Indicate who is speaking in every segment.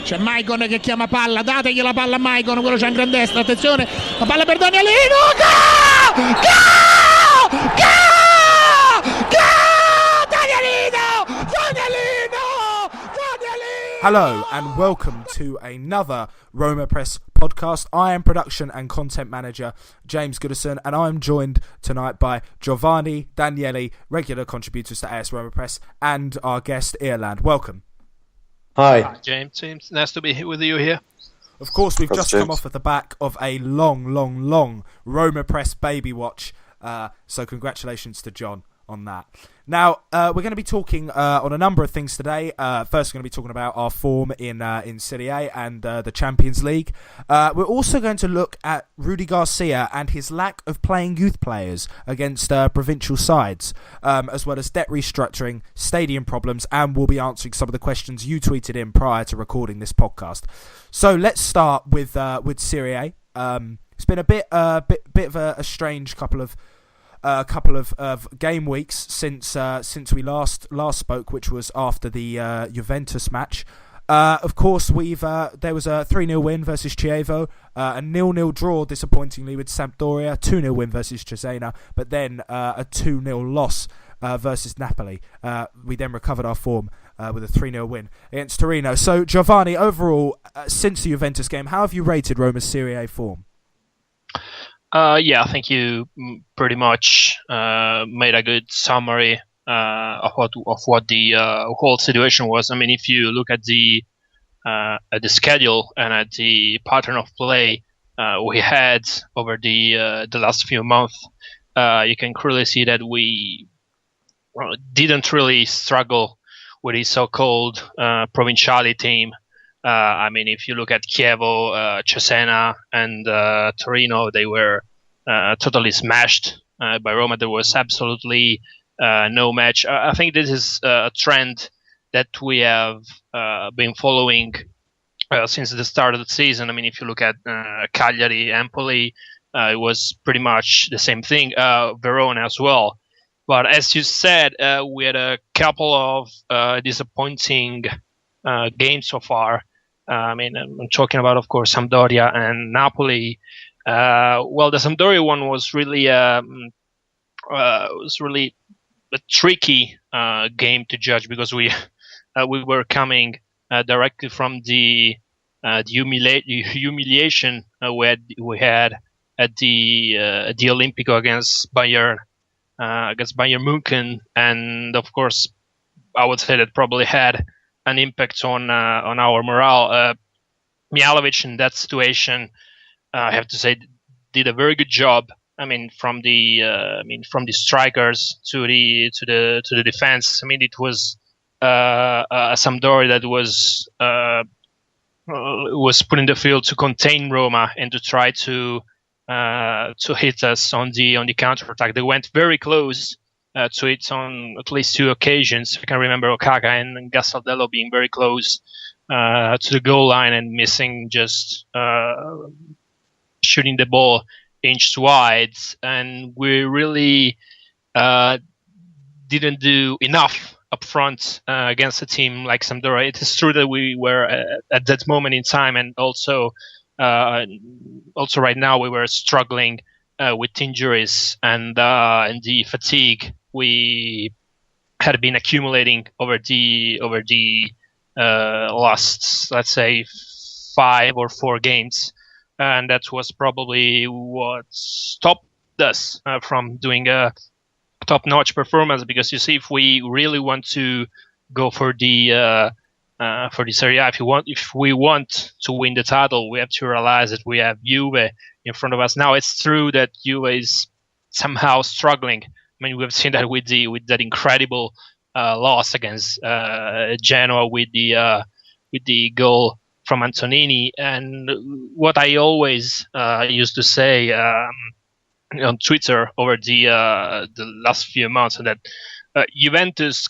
Speaker 1: C'è Maicon che chiama palla, dategli la palla a Maicon, quello c'è in gran destra, attenzione, la palla per Danielino, go! Go! Go! Go! Danielino!
Speaker 2: Hello and welcome to another Roma Press podcast. I am production and content manager James Goodison, and I'm joined tonight by Giovanni, Daniele, regular contributors to AS Roma Press, and our guest Erlend. Welcome.
Speaker 3: Hi,
Speaker 4: James. Nice to be with you here.
Speaker 2: Of course, we've just come off at the back of a long Roma Press baby watch. So congratulations to John on that. Now, we're going to be talking on a number of things today. First, we're going to be talking about our form in Serie A and the Champions League. We're also going to look at Rudi Garcia and his lack of playing youth players against provincial sides, as well as debt restructuring, stadium problems, and we'll be answering some of the questions you tweeted in prior to recording this podcast. So let's start with Serie A. It's been a bit of a strange couple of game weeks since we last spoke, which was after the Juventus match. Of course, there was a 3-0 win versus Chievo, a 0-0 draw, disappointingly, with Sampdoria, 2-0 win versus Cesena, but then a 2-0 loss versus Napoli. We then recovered our form with a 3-0 win against Torino. So, Giovanni, overall, since the Juventus game, how have you rated Roma's Serie A form?
Speaker 4: I think you pretty much made a good summary of what the whole situation was. I mean, if you look at the schedule and at the pattern of play we had over the last few months, you can clearly see that we didn't really struggle with the so-called Provinciale team. I mean, if you look at Chievo, Cesena, and Torino, they were totally smashed by Roma. There was absolutely no match. I think this is a trend that we have been following since the start of the season. I mean, if you look at Cagliari, Empoli, it was pretty much the same thing. Verona as well. But as you said, we had a couple of disappointing games so far. I mean, I'm talking about, of course, Sampdoria and Napoli. Well, the Sampdoria one was really a tricky game to judge, because we were coming directly from the humiliation we had at the Olimpico against Bayern München, and of course, I would say that probably had an impact on our morale. Mihajlovic in that situation, I have to say, did a very good job. I mean, from the strikers to the defense. I mean, it was a Sampdoria that was put in the field to contain Roma and to try to hit us on the counter attack. They went very close to it on at least two occasions. I can remember Okaka and Gastaldello being very close to the goal line and missing, just shooting the ball inch wide. And we really didn't do enough up front against a team like Sampdoria. It is true that we were at that moment in time, and also right now, we were struggling with injuries and the fatigue we had been accumulating over the last, let's say, 5 or 4 games, and that was probably what stopped us from doing a top-notch performance. Because you see, if we really want to go for the Serie A, if we want to win the title, we have to realize that we have Juve in front of us. Now, it's true that Juve is somehow struggling. I mean, we have seen that with that incredible loss against Genoa with the goal from Antonini. And what I always used to say on Twitter over the last few months, that Juventus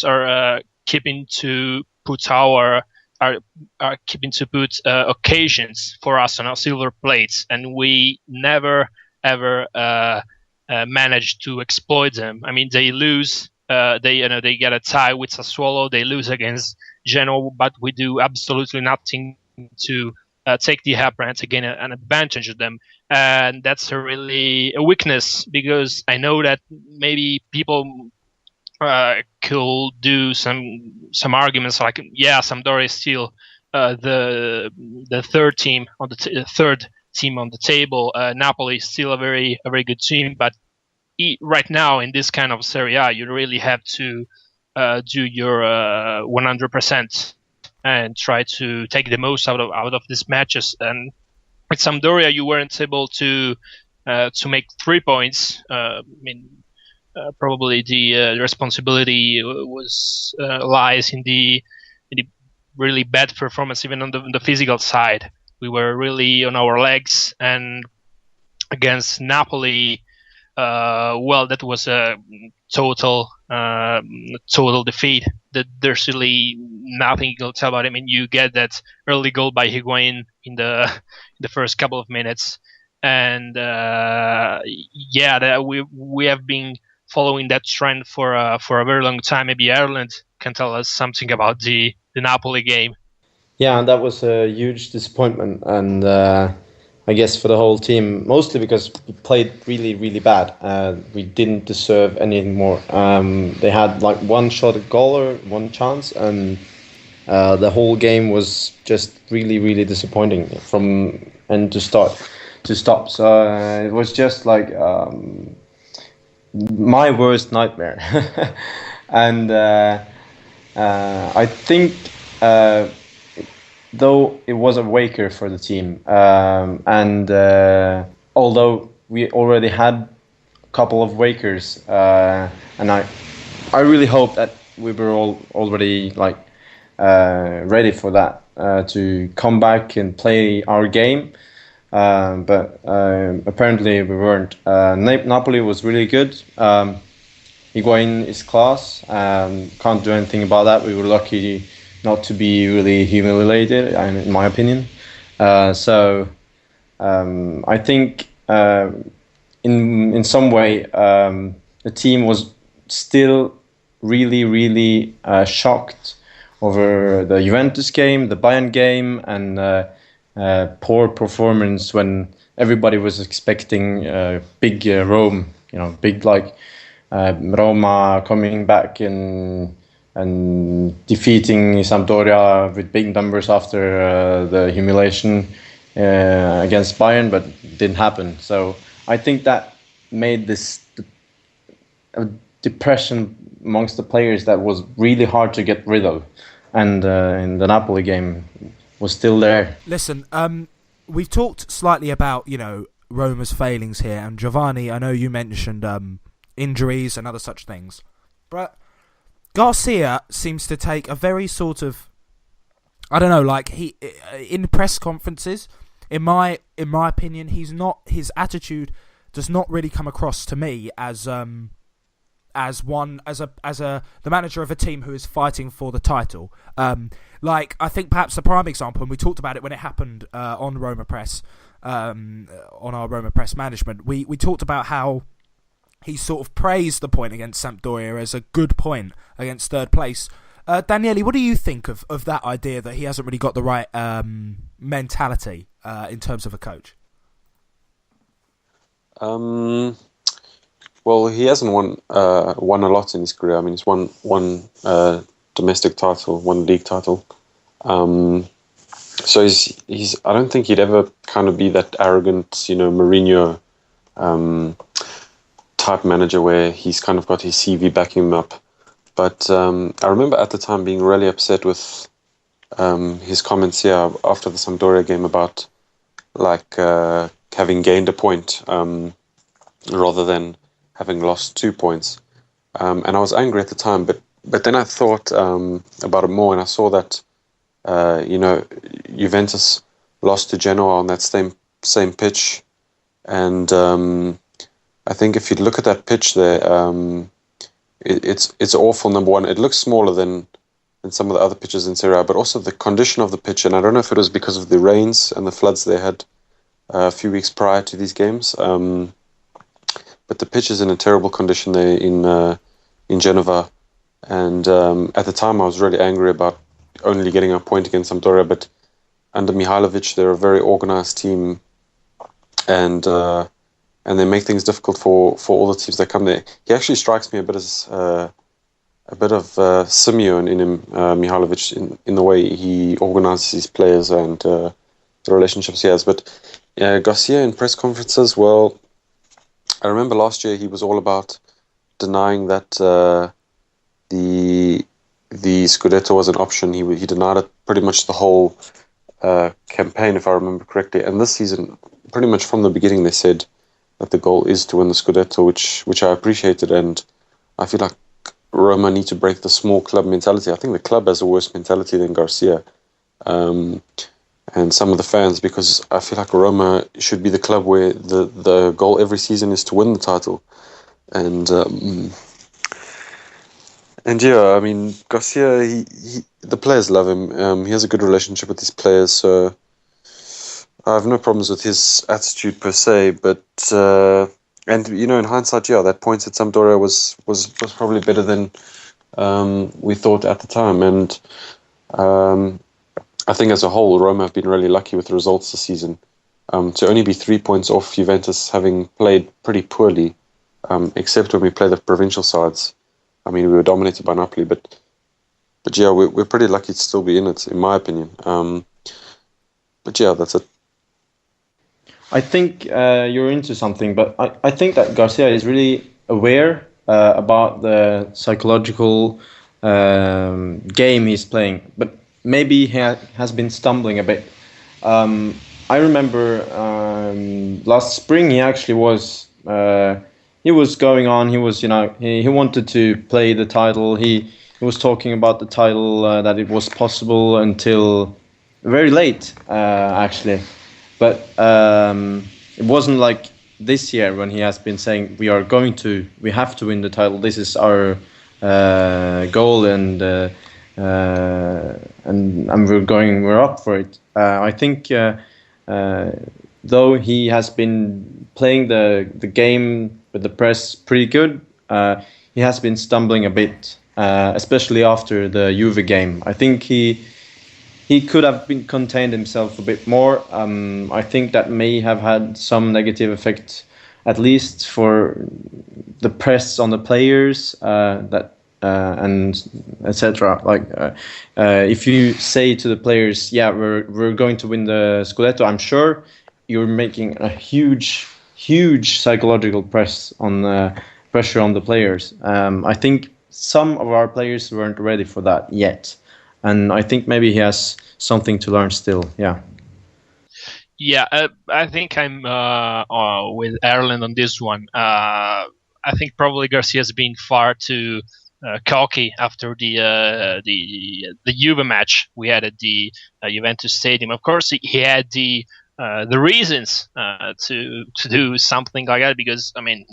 Speaker 4: are keeping to put occasions for us on our silver plates, and we never ever managed to exploit them. I mean, they lose. They get a tie with Sassuolo. They lose against Genoa, but we do absolutely nothing to take the upper hand to gain an advantage of them. And that's really a weakness, because I know that maybe people could do some arguments like, yeah, Sampdoria is still the third team on the table. Napoli is still a very good team, but right now in this kind of Serie A, you really have to do your 100% and try to take the most out of these matches. And with Sampdoria, you weren't able to make 3 points. Probably the responsibility lies in the really bad performance, even on the physical side. We were really on our legs, and against Napoli, that was a total defeat. There's really nothing you can tell about it. I mean, you get that early goal by Higuain in the first couple of minutes, and we have been following that trend for a very long time. Maybe Erlend can tell us something about the Napoli game.
Speaker 3: Yeah, that was a huge disappointment, and I guess for the whole team, mostly because we played really, really bad. We didn't deserve anything more. They had like one shot at goal or one chance, and the whole game was just really, really disappointing from end to stop. So it was just like my worst nightmare. And I think though it was a waker for the team, and although we already had a couple of wakers, and I really hope that we were all already like ready for that, to come back and play our game. But apparently we weren't. Napoli was really good. Higuain is class. Can't do anything about that. We were lucky not to be really humiliated, in my opinion. So I think in some way the team was still really, really shocked over the Juventus game, the Bayern game, and poor performance when everybody was expecting big Rome, big like Roma coming back and defeating Sampdoria with big numbers after the humiliation against Bayern, but it didn't happen. So I think that made this depression amongst the players that was really hard to get rid of, and in the Napoli game was still there.
Speaker 2: Listen, we've talked slightly about Roma's failings here, and Giovanni, I know you mentioned injuries and other such things, but Garcia seems to take a very sort of, I don't know, like he in press conferences, in my opinion, his attitude does not really come across to me as the manager of a team who is fighting for the title. Like, I think perhaps the prime example, and we talked about it when it happened on Roma Press, on our Roma Press management, we talked about how he sort of praised the point against Sampdoria as a good point against third place. Daniele, what do you think of that idea that he hasn't really got the right mentality in terms of a coach?
Speaker 5: Well, he hasn't won a lot in his career. I mean, he's won one domestic title, one league title. So he's. I don't think he'd ever kind of be that arrogant, Mourinho type manager where he's kind of got his CV backing him up. But I remember at the time being really upset with his comments here after the Sampdoria game about like having gained a point rather than having lost 2 points. And I was angry at the time, but then I thought about it more, and I saw that Juventus lost to Genoa on that same pitch, and I think if you look at that pitch there, it's awful. Number one, it looks smaller than some of the other pitches in Serie A, but also the condition of the pitch. And I don't know if it was because of the rains and the floods they had a few weeks prior to these games, but the pitch is in a terrible condition there in Genova. And at the time, I was really angry about only getting a point against Sampdoria, but under Mihailovic, they're a very organised team, and they make things difficult for all the teams that come there. He actually strikes me a bit as a bit of Simeone in him, Mihailovic, in the way he organises his players and the relationships he has. But Garcia in press conferences, well, I remember last year he was all about denying that the Scudetto was an option. He denied it pretty much the whole campaign, if I remember correctly. And this season, pretty much from the beginning, they said that the goal is to win the Scudetto, which I appreciated, and I feel like Roma need to break the small club mentality. I think the club has a worse mentality than Garcia and some of the fans, because I feel like Roma should be the club where the goal every season is to win the title. And yeah, I mean, Garcia, the players love him. He has a good relationship with his players, so I have no problems with his attitude per se. But and in hindsight, yeah, that point at Sampdoria was probably better than we thought at the time. And I think as a whole, Roma have been really lucky with the results this season. To only be 3 points off Juventus, having played pretty poorly, except when we play the provincial sides. I mean, we were dominated by Napoli, but yeah, we're pretty lucky to still be in it, in my opinion. But yeah, that's it.
Speaker 3: I think you're into something, but I think that Garcia is really aware about the psychological game he's playing, but maybe he has been stumbling a bit. I remember last spring he actually was going on. He was he wanted to play the title. He was talking about the title, that it was possible until very late actually. But it wasn't like this year when he has been saying we have to win the title. This is our goal, and we're up for it. I think though he has been playing the game with the press pretty good, he has been stumbling a bit, especially after the Juve game. I think he could have been contained himself a bit more. I think that may have had some negative effect, at least for the press on the players, and etc. Like if you say to the players, "Yeah, we're going to win the Scudetto," I'm sure you're making a huge psychological pressure on the players. I think some of our players weren't ready for that yet. And I think maybe he has something to learn still. Yeah.
Speaker 4: Yeah, I think I'm with Erlend on this one. I think probably Garcia's been far too cocky after the Juve match we had at the Juventus Stadium. Of course, he had the reasons to do something like that, because I mean,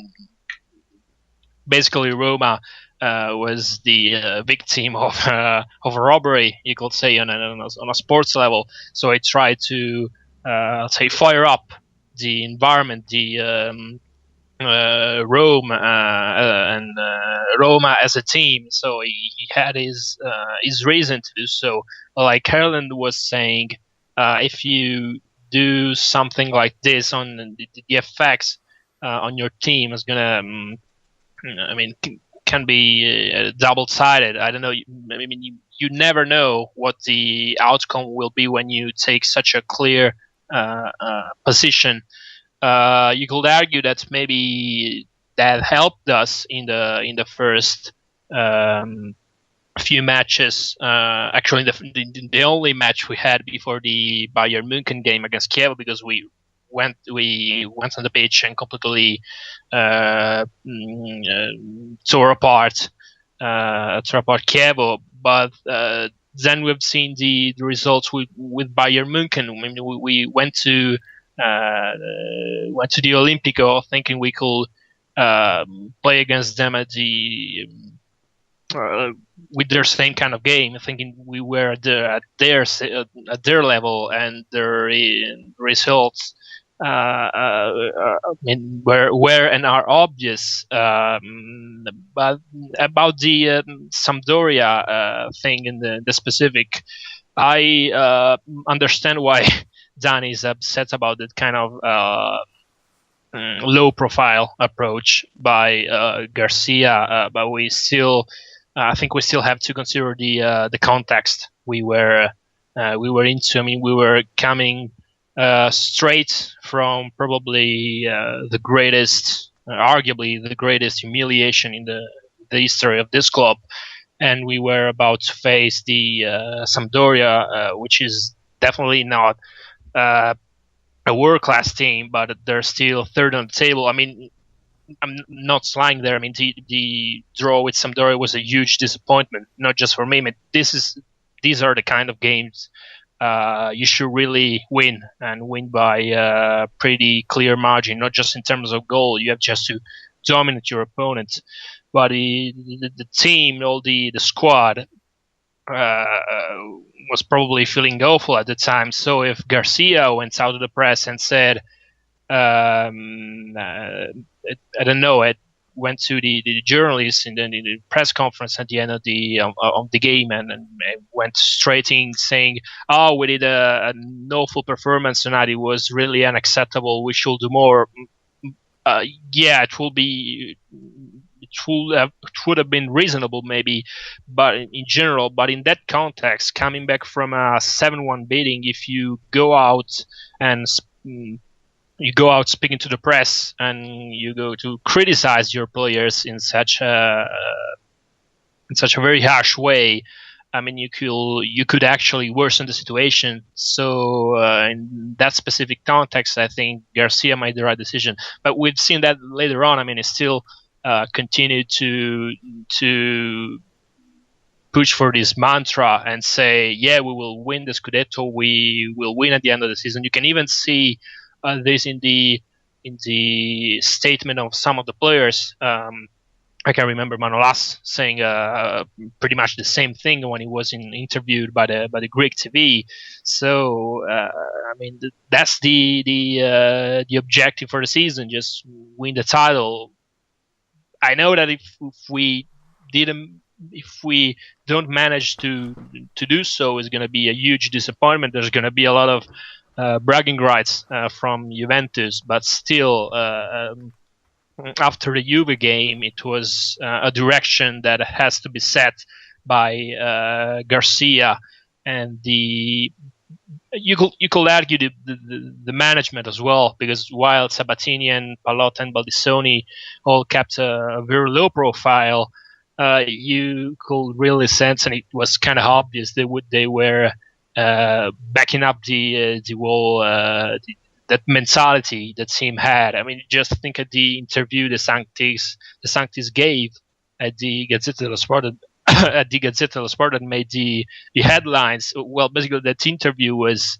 Speaker 4: basically Roma was the victim of a robbery, you could say, on a sports level. So I tried to fire up the environment, the Rome and Roma as a team. So he had his reason to do so. Like Erlend was saying, if you do something like this, on the effects on your team is gonna, can be double-sided. I don't know. I mean, you never know what the outcome will be when you take such a clear position. You could argue that maybe that helped us in the first few matches. Actually, the only match we had before the Bayern München game against Kiev, because we went on the pitch and completely tore apart Kiev. But then we've seen the results with Bayern München. I mean, we went to the Olimpico thinking we could play against them at the with their same kind of game, thinking we were at their level, and their results where and are obvious. But about the Sampdoria thing in the specific, I understand why Dani is upset about that kind of low-profile approach by Garcia. But we still, I think, we still have to consider the context we were into. I mean, we were coming straight from probably the greatest, arguably the greatest humiliation in the history of this club, and we were about to face the Sampdoria, which is definitely not a world-class team, but they're still third on the table. I mean, I'm not lying there. I mean, the draw with Sampdoria was a huge disappointment, not just for me. I mean, these are the kind of games you should really win, and win by a pretty clear margin, not just in terms of goal. You have just to dominate your opponent. But the team, all the squad, was probably feeling awful at the time. So if Garcia went out of the press and said, I don't know, it went to the journalists in the press conference at the end of the game and went straight in saying, "Oh, we did an awful performance tonight. It was really unacceptable. We should do more." Yeah, it would have been reasonable maybe, but in general, but in that context, coming back from a 7-1 beating, if you go out and speaking to the press and you go to criticize your players in such a very harsh way, I mean, you could actually worsen the situation. So in that specific context, I think Garcia made the right decision. But we've seen that later on. I mean, it's still continued to push for this mantra and say, yeah, we will win the Scudetto, we will win at the end of the season. You can even see this in the statement of some of the players. I can remember Manolas saying pretty much the same thing when he was interviewed by the Greek TV. So I mean, that's the objective for the season: just win the title. I know that if we don't manage to do so, it's going to be a huge disappointment. There's going to be a lot of bragging rights from Juventus, but still, after the Juve game, it was a direction that has to be set by Garcia, and you could argue the management as well, because while Sabatini and Pallotta and Baldissoni all kept a very low profile, you could really sense, and it was kind of obvious, they were backing up the whole that mentality that team had. I mean, just think of the interview the Sanctis gave at the Gazzetta dello Sport that made the headlines. Well, basically that interview was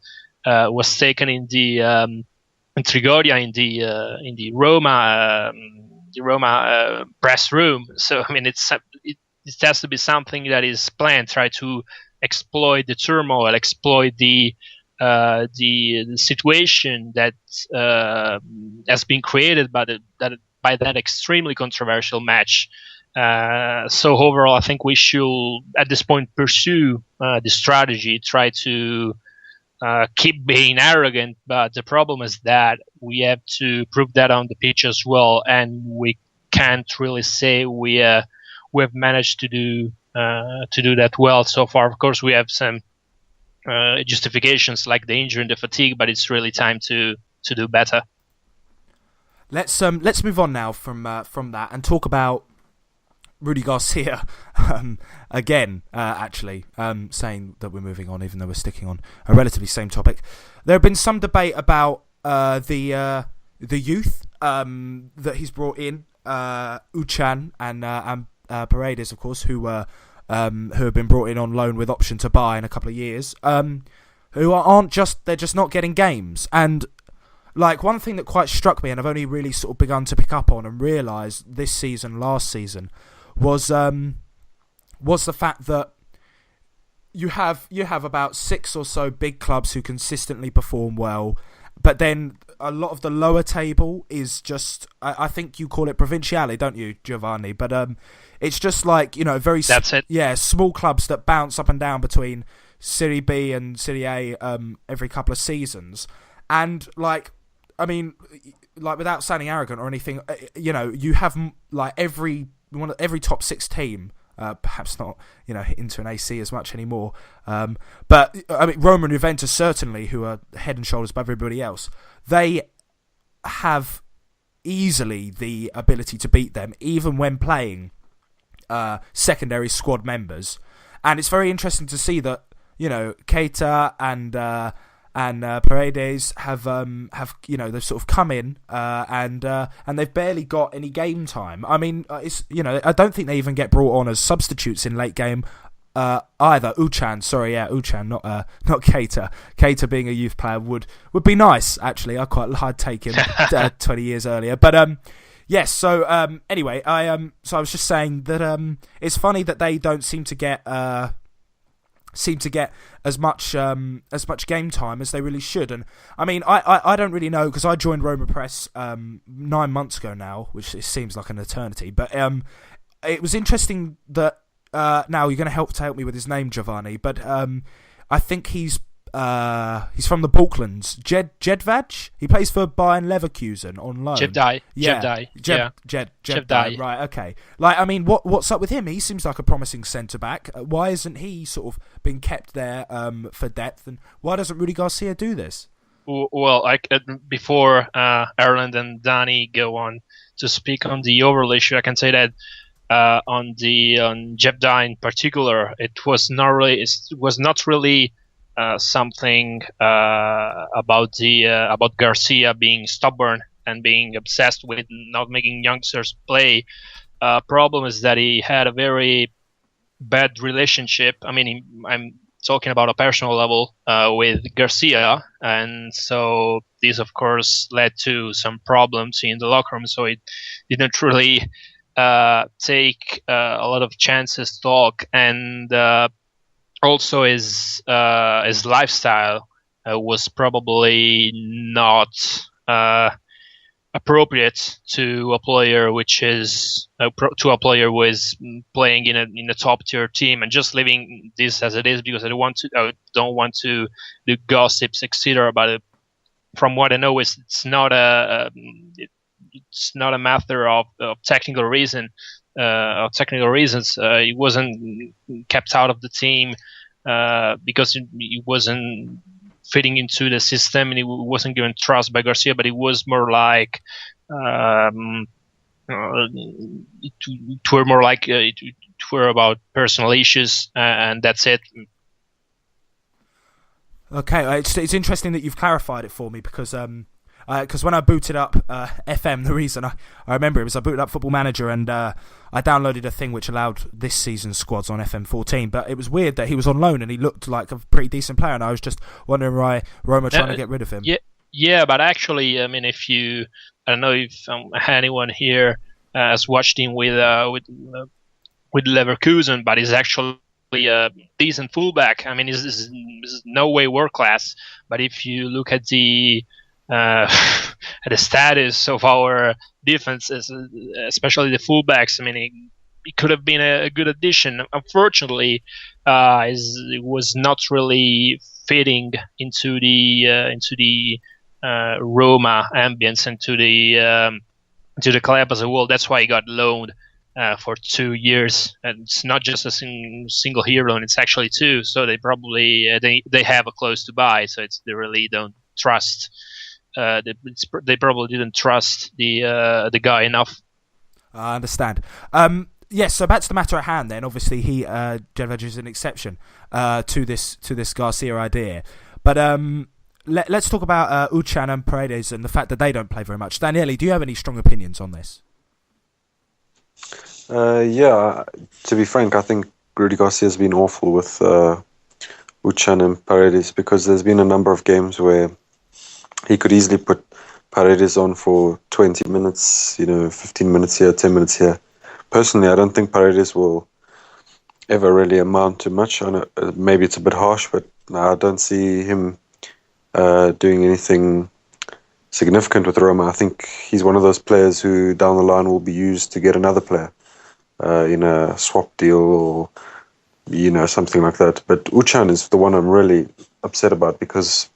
Speaker 4: taken in the in Trigoria in the Roma press room. So I mean, it has to be something that is planned. Try to exploit the turmoil, exploit the situation that has been created by that extremely controversial match. So overall, I think we should, at this point, pursue the strategy, try to keep being arrogant. But the problem is that we have to prove that on the pitch as well, and we can't really say we have managed to do that well so far. Of course, we have some justifications like the injury and the fatigue, but it's really time to do better.
Speaker 2: Let's move on now from that and talk about Rudi Garcia again, actually, saying that we're moving on, even though we're sticking on a relatively same topic. There have been some debate about the youth that he's brought in, Uchan and Paredes, of course, who have been brought in on loan with option to buy in a couple of years, they're just not getting games. And like, one thing that quite struck me, and I've only really sort of begun to pick up on and realise this season, last season, was the fact that you have about 6 or so big clubs who consistently perform well, but then a lot of the lower table is just, I think you call it provinciale, don't you, Giovanni? But it's just like, very
Speaker 4: That's it.
Speaker 2: small clubs that bounce up and down between Serie B and Serie A every couple of seasons. And without sounding arrogant or anything, you have every top 6 team. Perhaps not, into an AC as much anymore. But Roma and Juventus certainly, who are head and shoulders above everybody else, they have easily the ability to beat them, even when playing secondary squad members. And it's very interesting to see that Keita and Paredes have they've sort of come in and they've barely got any game time. I mean, I don't think they even get brought on as substitutes in late game either. Uchan, not Keita. Keita being a youth player would be nice actually. I'd take him 20 years earlier, but yes. So anyway, I was just saying that it's funny that they don't seem to get as much game time as they really should. And I mean, I don't really know, because I joined Roma Press 9 months ago now, which seems like an eternity. But it was interesting that now you're going to help me with his name, Giovanni. But I think he's from the Balkans. Jedvaj? He plays for Bayern Leverkusen on loan.
Speaker 4: Jedai.
Speaker 2: Jedai. Right, okay. What's up with him? He seems like a promising centre-back. Why isn't he sort of been kept there for depth? And why doesn't Rudi Garcia do this?
Speaker 4: Well, before Erlend and Dani go on to speak on the overall issue, I can say that on Jedai in particular, it was not really something about Garcia being stubborn and being obsessed with not making youngsters play. Problem is that he had a very bad relationship. I mean, I'm talking about a personal level with Garcia, and so this, of course, led to some problems in the locker room. So it didn't really take a lot of chances to talk, and also his lifestyle was probably not appropriate to a player who is playing in a top tier team. And just leaving this as it is, because I don't want to do gossips, etc. But from what I know, it's not a matter of technical reasons. He wasn't kept out of the team because he wasn't fitting into the system, and he wasn't given trust by Garcia. But it was more like it were about personal issues, and that's it.
Speaker 2: Okay, it's interesting that you've clarified it for me, because when I booted up FM, the reason I remember it was I booted up Football Manager, and I downloaded a thing which allowed this season's squads on FM 14. But it was weird that he was on loan and he looked like a pretty decent player, and I was just wondering why Roma trying to get rid of him.
Speaker 4: Yeah, but actually, I mean, I don't know if anyone here has watched him with Leverkusen, but he's actually a decent fullback. I mean, he's no way world class, but if you look at the status of our defense, especially the fullbacks, I mean, it could have been a good addition. Unfortunately, it was not really fitting into the Roma ambience and to the club as a whole. That's why he got loaned for 2 years, and it's not just a single year loan; it's actually 2. So they probably they have a clause to buy, so they really don't trust. They probably didn't trust the guy enough.
Speaker 2: I understand. Yes, so back to the matter at hand then. Obviously, Jedvaj is an exception to this Garcia idea. But let's talk about Uchan and Paredes and the fact that they don't play very much. Daniele, do you have any strong opinions on this?
Speaker 5: Yeah, to be frank, I think Rudi Garcia has been awful with Uchan and Paredes, because there's been a number of games where he could easily put Paredes on for 20 minutes, 15 minutes here, 10 minutes here. Personally, I don't think Paredes will ever really amount to much. I know maybe it's a bit harsh, but I don't see him doing anything significant with Roma. I think he's one of those players who down the line will be used to get another player in a swap deal or something like that. But Uçan is the one I'm really upset about, because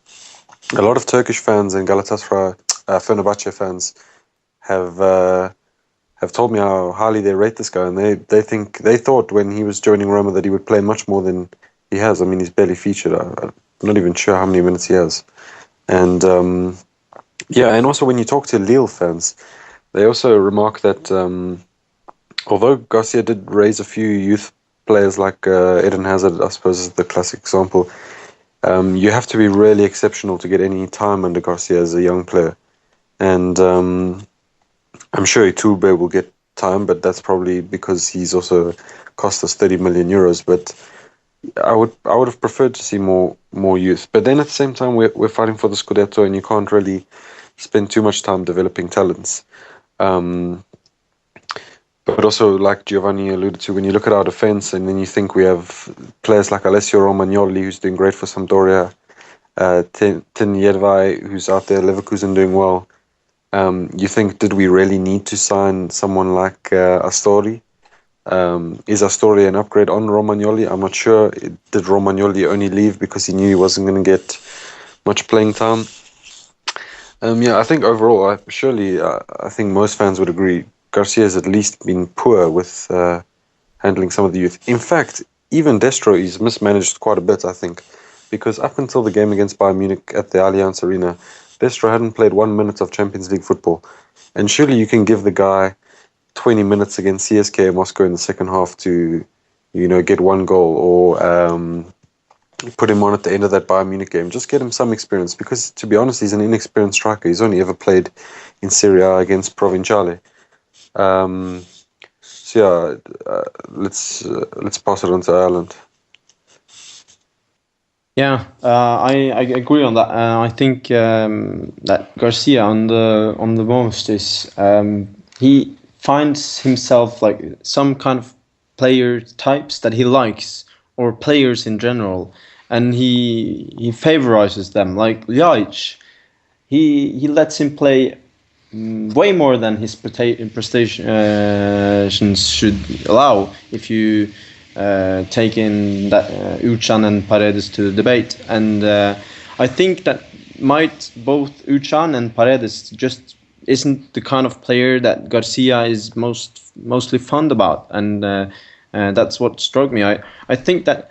Speaker 5: a lot of Turkish fans and Galatasaray, Fenerbahce fans have told me how highly they rate this guy, and they thought when he was joining Roma that he would play much more than he has. I mean, he's barely featured. I'm not even sure how many minutes he has. And and also when you talk to Lille fans, they also remark that although Garcia did raise a few youth players like Eden Hazard, I suppose is the classic example, you have to be really exceptional to get any time under Garcia as a young player. And I'm sure Iturbe will get time, but that's probably because he's also cost us 30 million euros. But I would have preferred to see more youth. But then at the same time, we're fighting for the Scudetto, and you can't really spend too much time developing talents. But also, like Giovanni alluded to, when you look at our defence and then you think we have players like Alessio Romagnoli, who's doing great for Sampdoria, Tin Jedvai, who's out there, Leverkusen doing well. You think, did we really need to sign someone like Astori? Is Astori an upgrade on Romagnoli? I'm not sure. Did Romagnoli only leave because he knew he wasn't going to get much playing time? I think overall, I think most fans would agree, Garcia has at least been poor with handling some of the youth. In fact, even Destro is mismanaged quite a bit, I think, because up until the game against Bayern Munich at the Allianz Arena, Destro hadn't played 1 minute of Champions League football. And surely you can give the guy 20 minutes against CSKA Moscow in the second half to, get one goal, or put him on at the end of that Bayern Munich game. Just get him some experience, because, to be honest, he's an inexperienced striker. He's only ever played in Serie A against Provinciale. Let's pass it on to Erlend.
Speaker 3: Yeah, I agree on that. I think that Garcia on the most is he finds himself like some kind of player types that he likes, or players in general, and he favorizes them. Like Ljajic, he lets him play way more than his prestations should allow. If you take in that Uçan and Paredes to the debate, and I think that both Uçan and Paredes just isn't the kind of player that Garcia is mostly fond about, and that's what struck me. I think that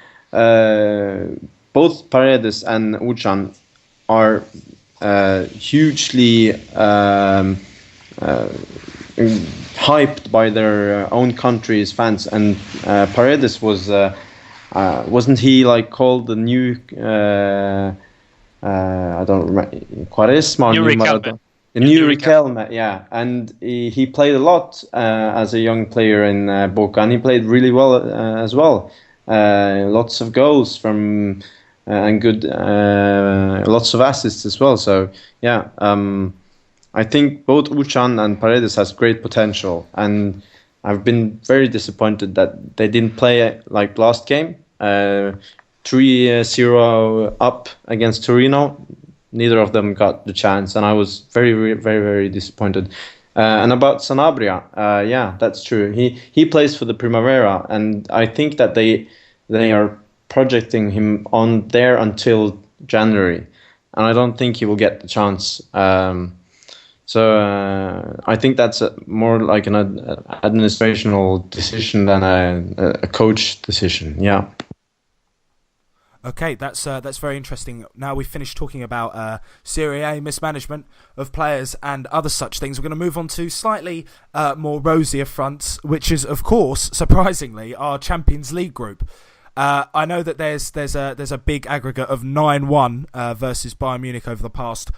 Speaker 3: both Paredes and Uçan are hugely hyped by their own country's fans, and Paredes wasn't he like called the new I don't remember, Quaresma, the new Riquelme, yeah, and he played a lot as a young player in Boca, and he played really well as well. Lots of goals from and good, lots of assists as well. So yeah, I think both Uçan and Paredes has great potential, and I've been very disappointed that they didn't play like last game, 3-0 up against Torino. Neither of them got the chance, and I was very, very, very disappointed. And about Sanabria, yeah, that's true. He plays for the Primavera, and I think that they are projecting him on there until January, and I don't think he will get the chance. So I think that's more like an administrational decision than a coach decision. Yeah.
Speaker 2: Okay, that's very interesting. Now we've finished talking about Serie A mismanagement of players and other such things. We're going to move on to slightly more rosier fronts, which is, of course, surprisingly, our Champions League group. I know that there's a big aggregate of 9-1 versus Bayern Munich over the past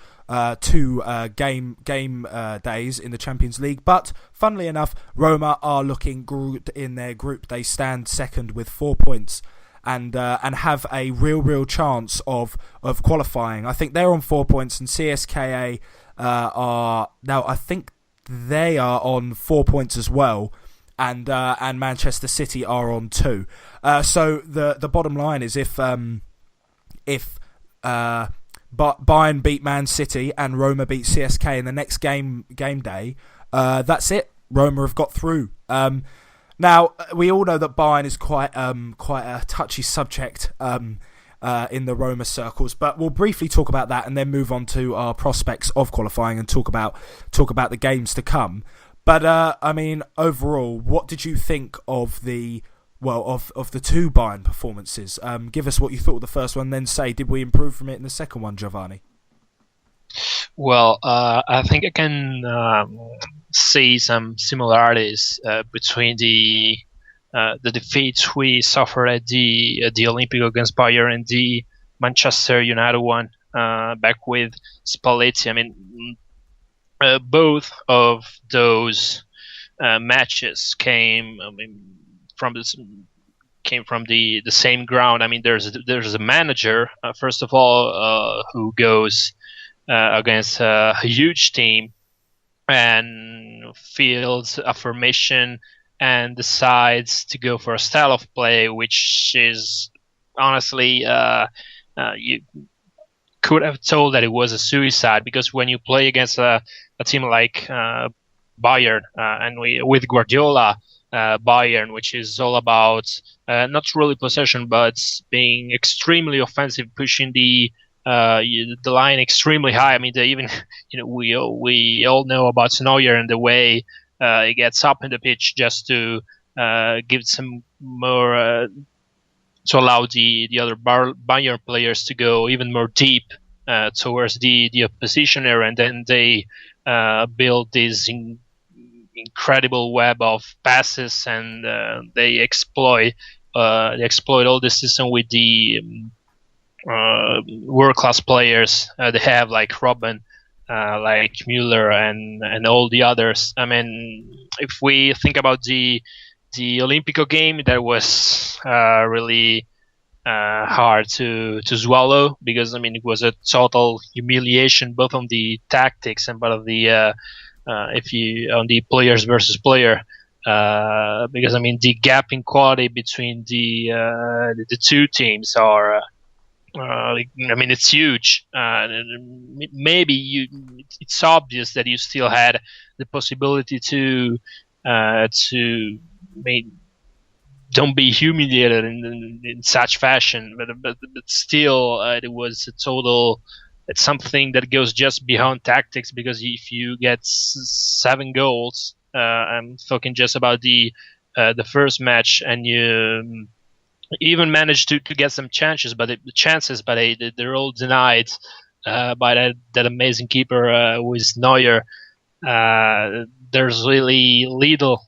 Speaker 2: two game days in the Champions League, but funnily enough, Roma are looking good in their group. They stand second with 4 points. And have a real chance of qualifying. I think they're on 4 points, and CSKA are now. I think they are on 4 points as well, and Manchester City are on 2. So the bottom line is if but Bayern beat Man City and Roma beat CSK in the next game day. That's it. Roma have got through. Now we all know that Bayern is quite a touchy subject in the Roma circles, but we'll briefly talk about that and then move on to our prospects of qualifying and talk about the games to come. But I mean, overall, what did you think of the two Bayern performances? Give us what you thought of the first one, then say, did we improve from it in the second one, Giovanni?
Speaker 4: Well, I think I can see some similarities between the defeats we suffered at the Olympico against Bayern and the Manchester United one back with Spalletti. I mean, both of those matches came from the same ground. I mean, there's a manager first of all who goes against a huge team and feels affirmation and decides to go for a style of play which is honestly you could have told that it was a suicide, because when you play against a team like Bayern and with Guardiola, Bayern, which is all about not really possession but being extremely offensive, pushing the line extremely high. I mean, we all know about Neuer and the way he gets up in the pitch just to give some more to allow the other Bayern players to go even more deep towards the opposition area, and then they build this incredible web of passes, and they exploit all the system with the world-class players they have, like Robben, like Müller, and all the others. I mean, if we think about the Olympico game, that was really hard to swallow, because I mean it was a total humiliation, both on the tactics and but of the on the players versus player. Because I mean the gap in quality between the two teams are. I mean, it's huge. Maybe it's obvious that you still had the possibility to don't be humiliated in such fashion, but still, it was a total. It's something that goes just beyond tactics, because if you get 7 goals, I'm talking just about the first match, and you even managed to get some chances, but they're all denied by that amazing keeper who is Neuer. There's really little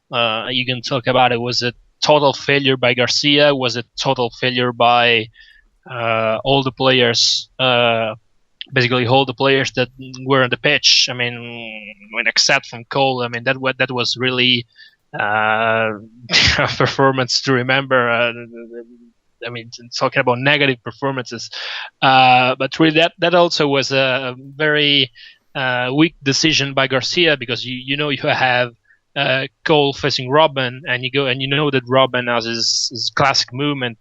Speaker 4: you can talk about. It was a total failure by Garcia. It was a total failure by all the players. Basically, all the players that were on the pitch. I mean, except from Cole. I mean, that was really a performance to remember. I mean, talking about negative performances, but really that also was a very weak decision by Garcia, because you have Cole facing Robben, and you know that Robben has his classic movement,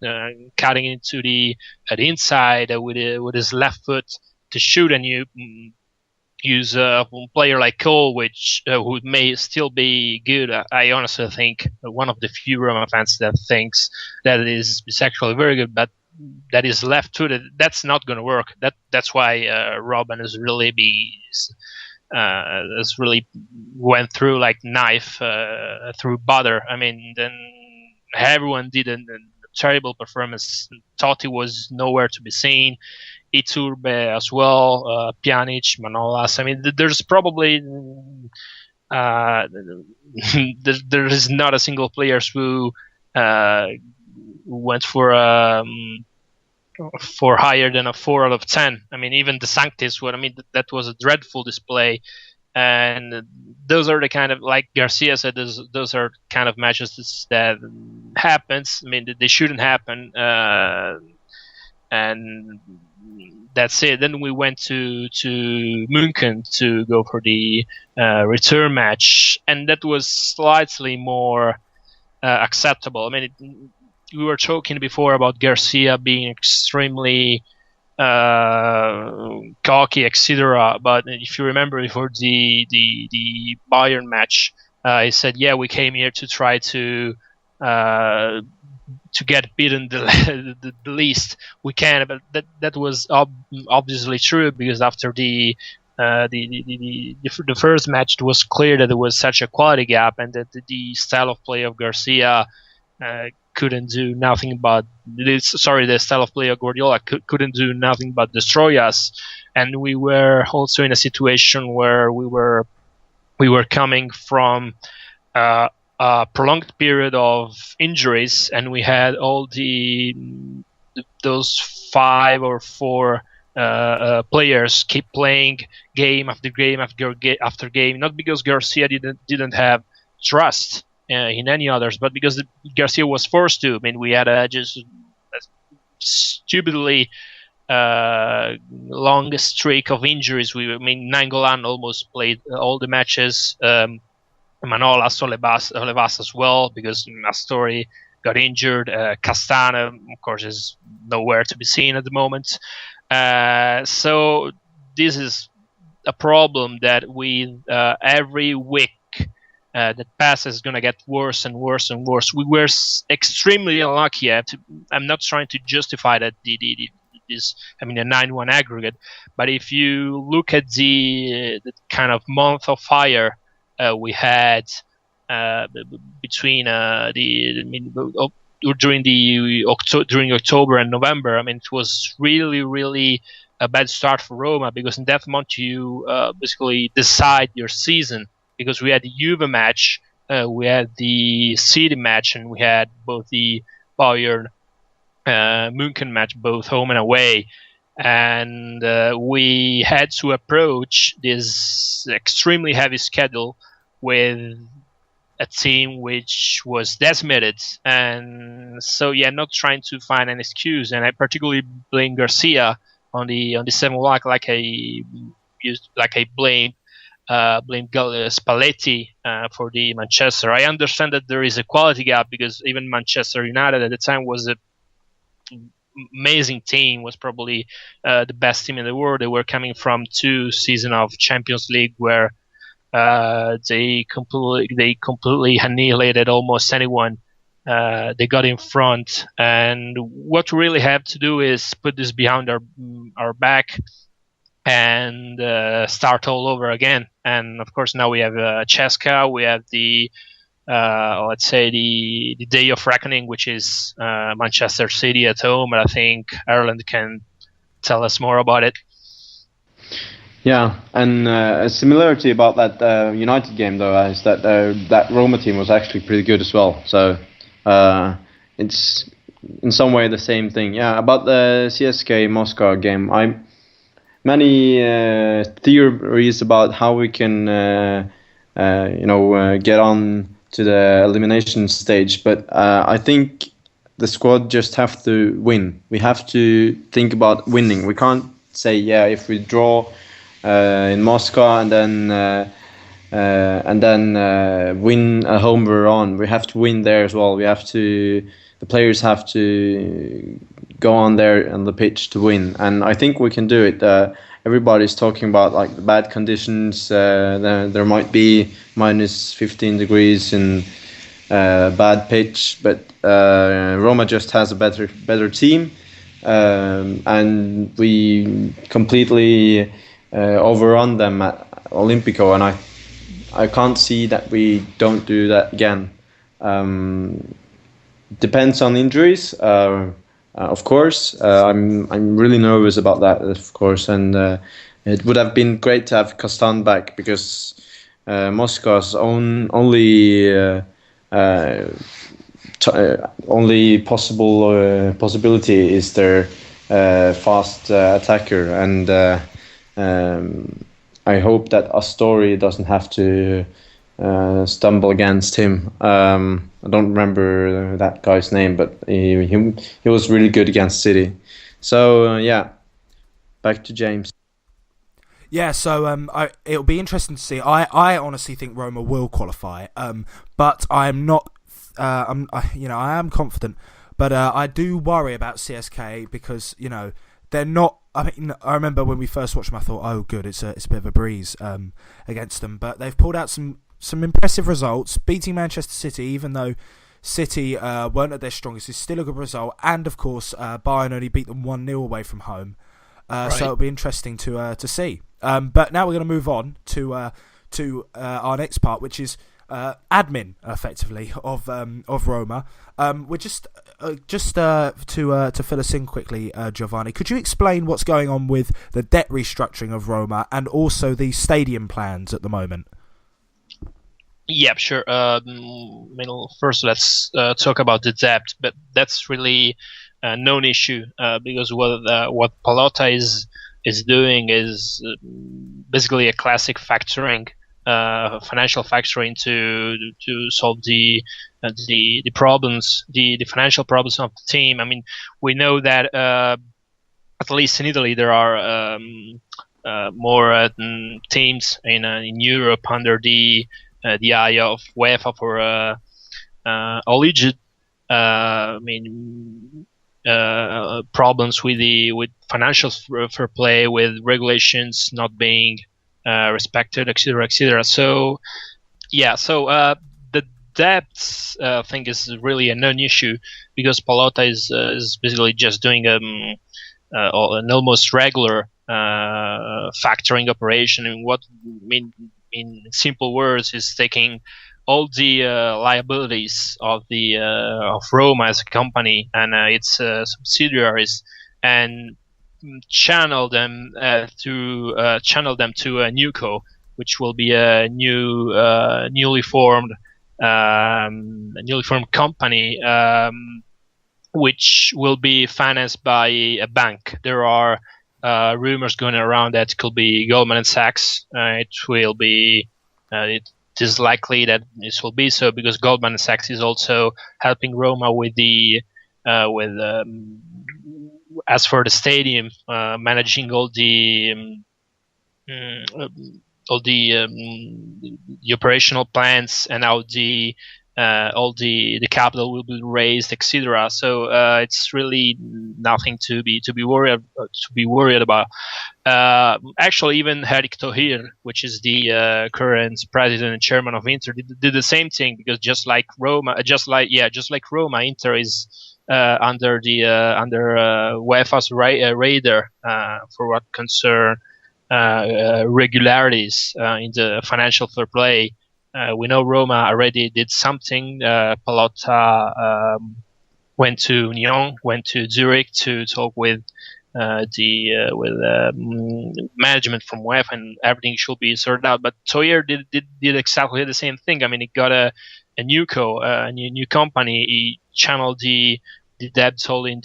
Speaker 4: cutting into the inside with his left foot to shoot, and you use a player like Cole, which who may still be good. I honestly think one of the few Roma fans that thinks that it is actually very good, but that is left-footed. That's not going to work. That's why Robben has really went through like knife through butter. I mean, then everyone did a terrible performance. Totti was nowhere to be seen. Iturbe as well, Pjanic, Manolas. I mean, there's probably there is not a single player who went for higher than a 4 out of 10. I mean, even De Sanctis would. I mean, that was a dreadful display, and those are the kind of, like Garcia said, those are kind of matches that happens. I mean, they shouldn't happen, and that's it. Then we went to München to go for the return match, and that was slightly more acceptable. I mean, we were talking before about Garcia being extremely cocky, etc. But if you remember, before the Bayern match, he said, "Yeah, we came here to try to get beaten the least we can." But that was obviously true, because after the first match, it was clear that there was such a quality gap, and that the style of play of Garcia couldn't do nothing but the style of play of Guardiola couldn't do nothing but destroy us. And we were also in a situation where we were coming from a prolonged period of injuries, and we had all those 5 or 4 players keep playing game after game after game, not because Garcia didn't have trust in any others, but because Garcia was forced to. I mean, we had just a stupidly long streak of injuries. Nainggolan almost played all the matches. Manolas, Olivas as well, because Astori got injured. Castana, of course, is nowhere to be seen at the moment. So this is a problem that with every week that passes is going to get worse and worse and worse. We were extremely unlucky. I'm not trying to justify that a 9-1 aggregate, but if you look at the kind of month of fire we had between during October and November, it was really, really a bad start for Roma, because in that month you basically decide your season, because we had the Juve match, we had the City match, and we had both the Bayern München match, both home and away. And we had to approach this extremely heavy schedule with a team which was decimated. And so, not trying to find an excuse, and I particularly blame Garcia on the 7 o'clock, like I blame Spalletti for the Manchester. I understand that there is a quality gap, because even Manchester United at the time was an amazing team, was probably the best team in the world. They were coming from 2 seasons of Champions League where they completely annihilated almost anyone they got in front. And what we really have to do is put this behind our back and start all over again. And of course, now we have Cesca, we have the day of reckoning, which is Manchester City at home. And I think Erlend can tell us more about it.
Speaker 3: Yeah, and a similarity about that United game, though, is that that Roma team was actually pretty good as well. So it's in some way the same thing. Yeah, about the CSK Moscow game, many theories about how we can get on to the elimination stage, but I think the squad just have to win. We have to think about winning. We can't say, if we draw in Moscow and then win a home we're on, we have to win there as well. The players have to go on there on the pitch to win, and I think we can do it. Everybody's talking about like the bad conditions. There might be minus 15 degrees in bad pitch, but Roma just has a better team, and we completely overrun them at Olimpico, and I can't see that we don't do that again. Depends on injuries, of course. I'm really nervous about that, of course, and it would have been great to have Kastan back, because Moscow's only possibility is their fast attacker, and I hope that Astori doesn't have to stumble against him. I don't remember that guy's name, but he was really good against City. So back to James.
Speaker 2: Yeah, so it'll be interesting to see. I honestly think Roma will qualify, but I'm not. I am confident, but I do worry about CSK, because they're not. I mean, I remember when we first watched them, I thought, oh, good, it's a bit of a breeze against them. But they've pulled out some impressive results, beating Manchester City, even though City weren't at their strongest. It's still a good result. And, of course, Bayern only beat them 1-0 away from home. Right. So it'll be interesting to see. But now we're going to move on to our next part, which is admin, effectively, of Roma. We're just to fill us in quickly, Giovanni. Could you explain what's going on with the debt restructuring of Roma and also the stadium plans at the moment?
Speaker 4: Yeah, sure. First, let's talk about the debt, but that's really a known issue because what Pallotta is doing is basically a classic factoring. Financial factoring to solve the problems, the financial problems of the team. I mean, we know that at least in Italy there are more teams in Europe under the eye of UEFA for alleged problems with financial fair play, with regulations not being respected, etc., etc. So the debt thing is really a non-issue because Pallotta is basically just doing an almost regular factoring operation. And what in simple words is taking all the liabilities of Roma as a company and its subsidiaries and channel them to a new co, which will be a newly formed company, which will be financed by a bank. There are rumors going around that it could be Goldman Sachs. It is likely that this will be so because Goldman Sachs is also helping Roma with as for the stadium, managing all the operational plans and how all the capital will be raised, etc. So it's really nothing to be worried about. Actually, even Eric Tohir, which is the current president and chairman of Inter, did the same thing because just like Roma, Inter is under UEFA's radar for what concern regularities in the financial fair play. We know Roma already did something. Pallotta went to Lyon, went to Zurich to talk with management from UEFA, and everything should be sorted out. But Toyer did exactly the same thing. I mean, he got a new new company. He channeled the debt all in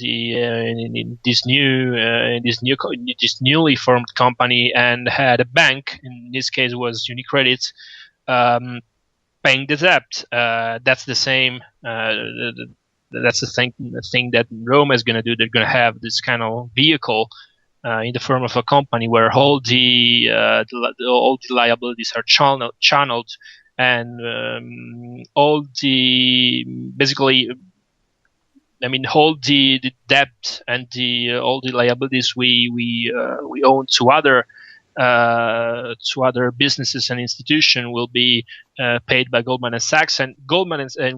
Speaker 4: this newly formed company, and had a bank. In this case, was UniCredit. Paying the debt. That's the same. That's the thing that Roma is going to do. They're going to have this kind of vehicle in the form of a company where all the liabilities are channeled, and all the debt and all the liabilities we own to other businesses and institutions will be paid by Goldman Sachs, and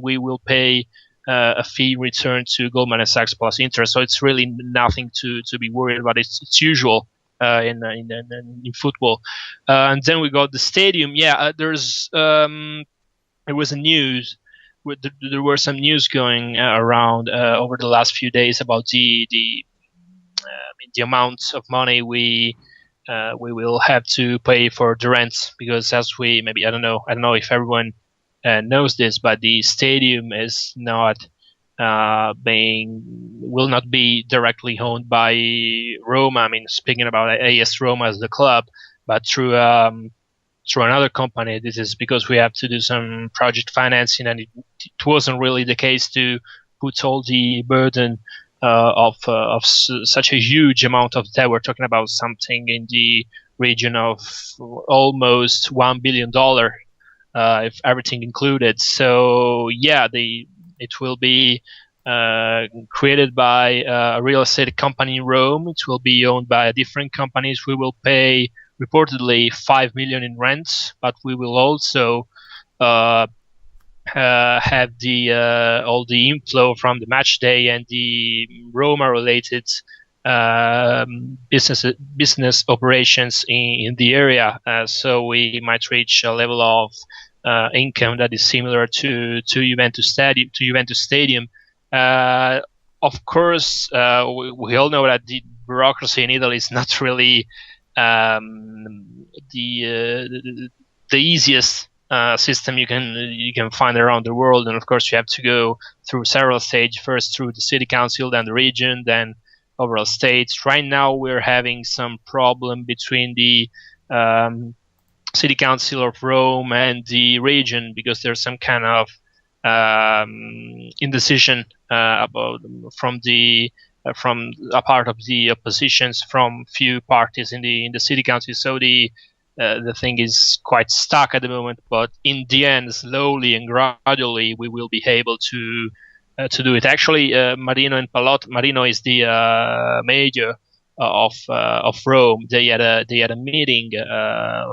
Speaker 4: we will pay a fee return to Goldman Sachs plus interest. So it's really nothing to be worried about. It's usual in football. And then we got the stadium. Yeah, there was there were some news going around over the last few days about the amount of money we will have to pay for the rent, because I don't know if everyone knows this, but the stadium is will not be directly owned by Roma. I mean, speaking about AS Roma as the club, but through another company. This is because we have to do some project financing, and it wasn't really the case to put all the burden of such a huge amount of debt. We're talking about something in the region of almost $1 billion, if everything included. So yeah, it will be created by a real estate company in Rome. It will be owned by different companies. We will pay reportedly 5 million in rent, but we will also have the all the inflow from the match day and the Roma related business operations in the area. So we might reach a level of income that is similar to Juventus Stadium. Of course, we all know that the bureaucracy in Italy is not really the easiest system you can find around the world, and of course you have to go through several stages. First through the city council, then the region, then overall states. Right now we're having some problem between the city council of Rome and the region, because there's some kind of indecision about from a part of the oppositions from few parties in the city council. So the thing is quite stuck at the moment, but in the end, slowly and gradually, we will be able to do it. Actually, Marino and Pallotta. Marino is the mayor of Rome. They had a meeting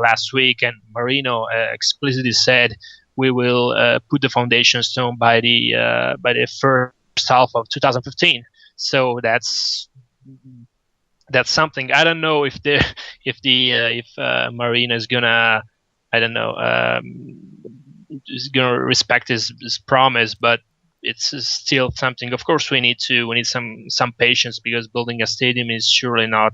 Speaker 4: last week, and Marino explicitly said we will put the foundation stone by the first half of 2015. So that's something. I don't know if Marino is gonna, is gonna respect his promise, but it's still something. Of course, we need some patience, because building a stadium is surely not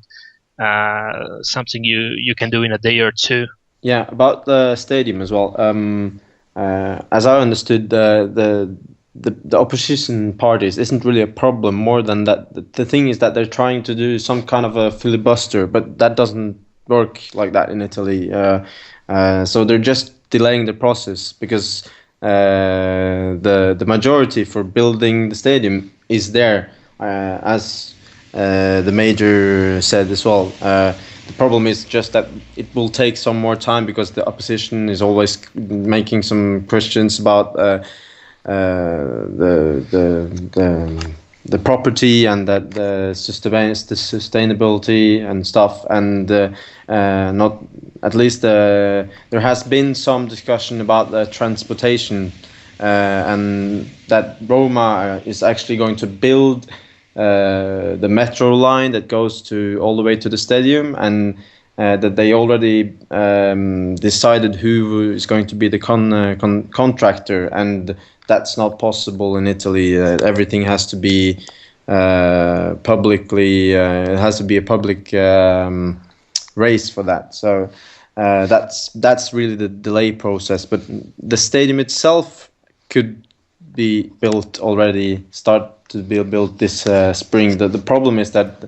Speaker 4: something you can do in a day or two.
Speaker 3: Yeah, about the stadium as well. As I understood, the opposition parties isn't really a problem. More than that, the thing is that they're trying to do some kind of a filibuster, but that doesn't work like that in Italy. So they're just delaying the process, because the majority for building the stadium is there, as the mayor said as well. The problem is just that it will take some more time, because the opposition is always making some questions about the property and that the sustainability and stuff, and not at least there has been some discussion about the transportation, and that Roma is actually going to build the metro line that goes all the way to the stadium, and that they already decided who is going to be the contractor, and that's not possible in Italy. Everything has to be publicly. It has to be a public race for that. So that's really the delay process. But the stadium itself could be built already. Start to be built this spring. The problem is that,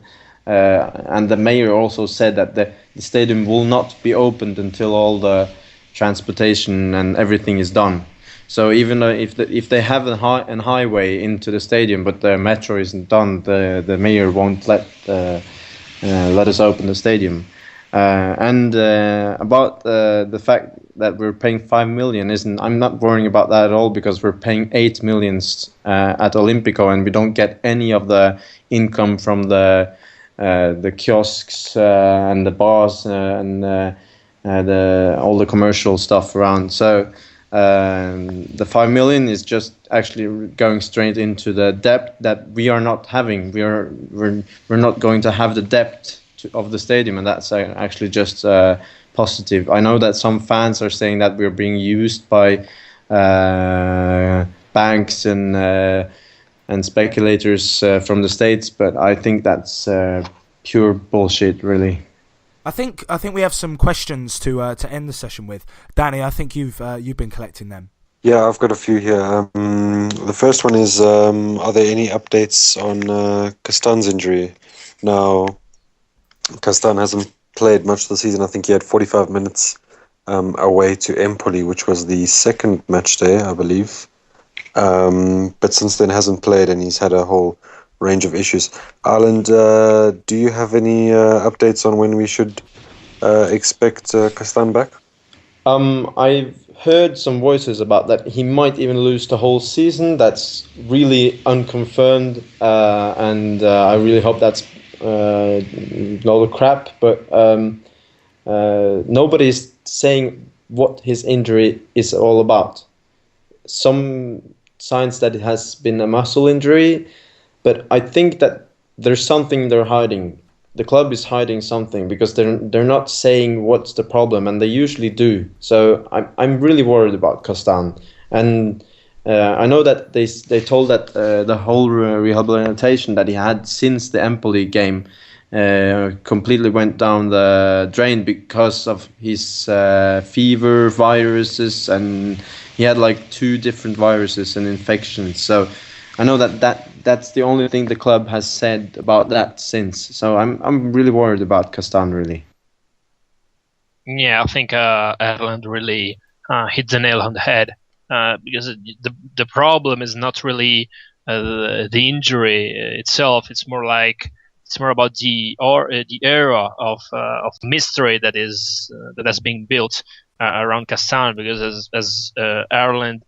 Speaker 3: and the mayor also said that the stadium will not be opened until all the transportation and everything is done. So even though if they have a highway into the stadium, but the metro isn't done, the mayor won't let us open the stadium. And about the fact that we're paying 5 million, I'm not worrying about that at all, because we're paying 8 million at Olimpico, and we don't get any of the income from the kiosks and the bars and all the commercial stuff around. So the 5 million is just actually going straight into the debt that we are not having. We're not going to have the debt of the stadium, and that's actually just positive. I know that some fans are saying that we're being used by banks and speculators from the States, but I think that's pure bullshit, really.
Speaker 2: I think we have some questions to end the session with. Dani, I think you've been collecting them.
Speaker 5: Yeah, I've got a few here. The first one is, are there any updates on Castan's injury? Now, Castan hasn't played much this season. I think he had 45 minutes away to Empoli, which was the second match day, I believe. But since then hasn't played, and he's had a whole range of issues. Erlend, do you have any updates on when we should expect Castan back?
Speaker 3: I've heard some voices about that he might even lose the whole season. That's really unconfirmed, and I really hope that's a load of crap. But nobody's saying what his injury is all about. Some signs that it has been a muscle injury, but I think that there's something they're hiding. The club is hiding something because they're not saying what's the problem, and they usually do. So I'm really worried about Castan, and I know that they told that the whole rehabilitation that he had since the Empoli game completely went down the drain because of his fever, viruses, and he had like 2 different viruses and infections. So I know that's the only thing the club has said about that since. So I'm really worried about Castan, really.
Speaker 4: Yeah, I think Erlend really hit the nail on the head, because the problem is not really the injury itself. It's more about the era of mystery that has been built around Castan. Because as Erlend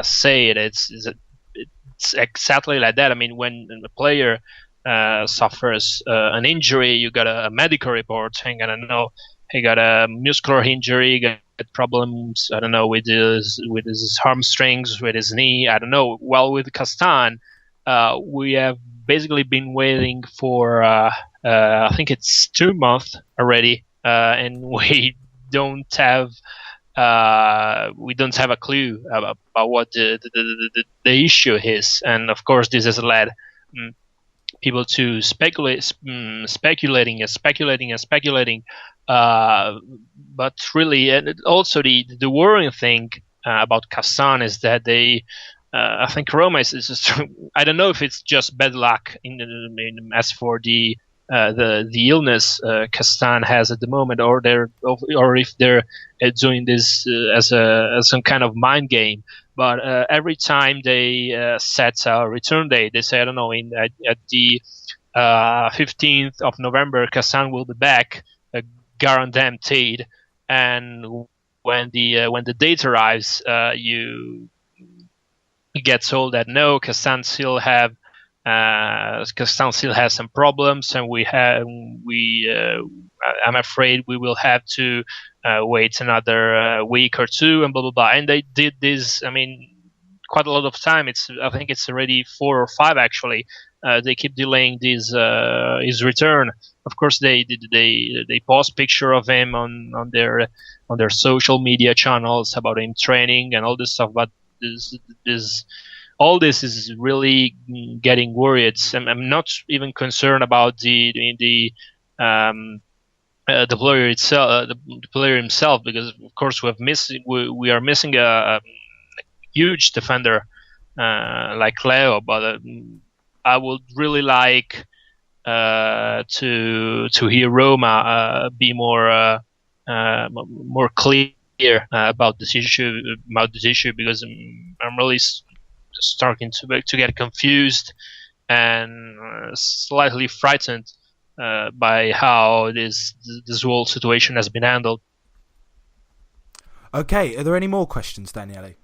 Speaker 4: said, it's exactly like that. I mean, when a player suffers an injury, you got a medical report saying, I don't know, he got a muscular injury, he got problems, I don't know, with his hamstrings, with his knee, I don't know. Well, with Castan, we have basically been waiting for I think it's 2 months already, and we don't have a clue about what the issue is. And of course, this has led people to speculating. But really, and also the worrying thing about Castan is that I think Roma is just, I don't know if it's just bad luck as for the illness Castan has at the moment, or if they're doing this as some kind of mind game. But every time they set a return date, they say, I don't know, at the 15th of November, Castan will be back, guaranteed. And when the date arrives, you get told that no, Castan still has some problems, and I'm afraid we will have to wait another week or 2, and blah blah blah. And they did this, I mean, quite a lot of time. I think it's already 4 or 5 actually. They keep delaying his return. Of course, they post picture of him on their social media channels about him training and all this stuff, but all this is really getting worried. I'm not even concerned about the player itself, the player himself, because of course we are missing a huge defender like Leo. But I would really like to hear Roma be more clear about this issue, because I'm really starting to get confused and slightly frightened by how this whole situation has been handled.
Speaker 2: Okay, are there any more questions, Daniele?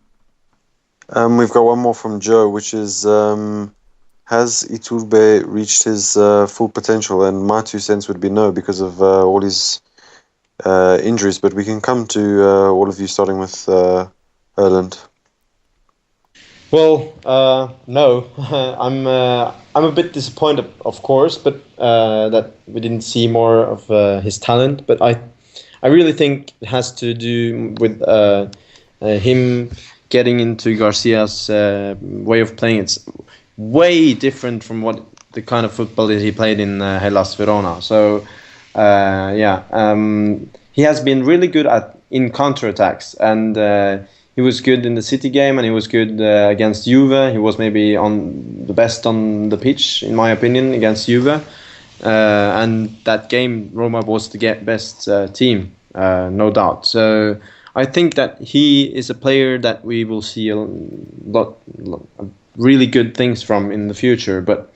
Speaker 5: We've got one more from Joe, which is, has Iturbe reached his full potential? And my 2 cents would be no, because of all his injuries. But we can come to all of you, starting with Erlend.
Speaker 3: Well, no, I'm a bit disappointed, of course, but that we didn't see more of his talent. But I really think it has to do with him getting into Garcia's way of playing. It's way different from what the kind of football that he played in Hellas Verona. So he has been really good in counterattacks, and he was good in the City game, and he was good against Juve. He was maybe the best on the pitch, in my opinion, against Juve. And that game, Roma was the best team, no doubt. So I think that he is a player that we will see a lot really good things from in the future. But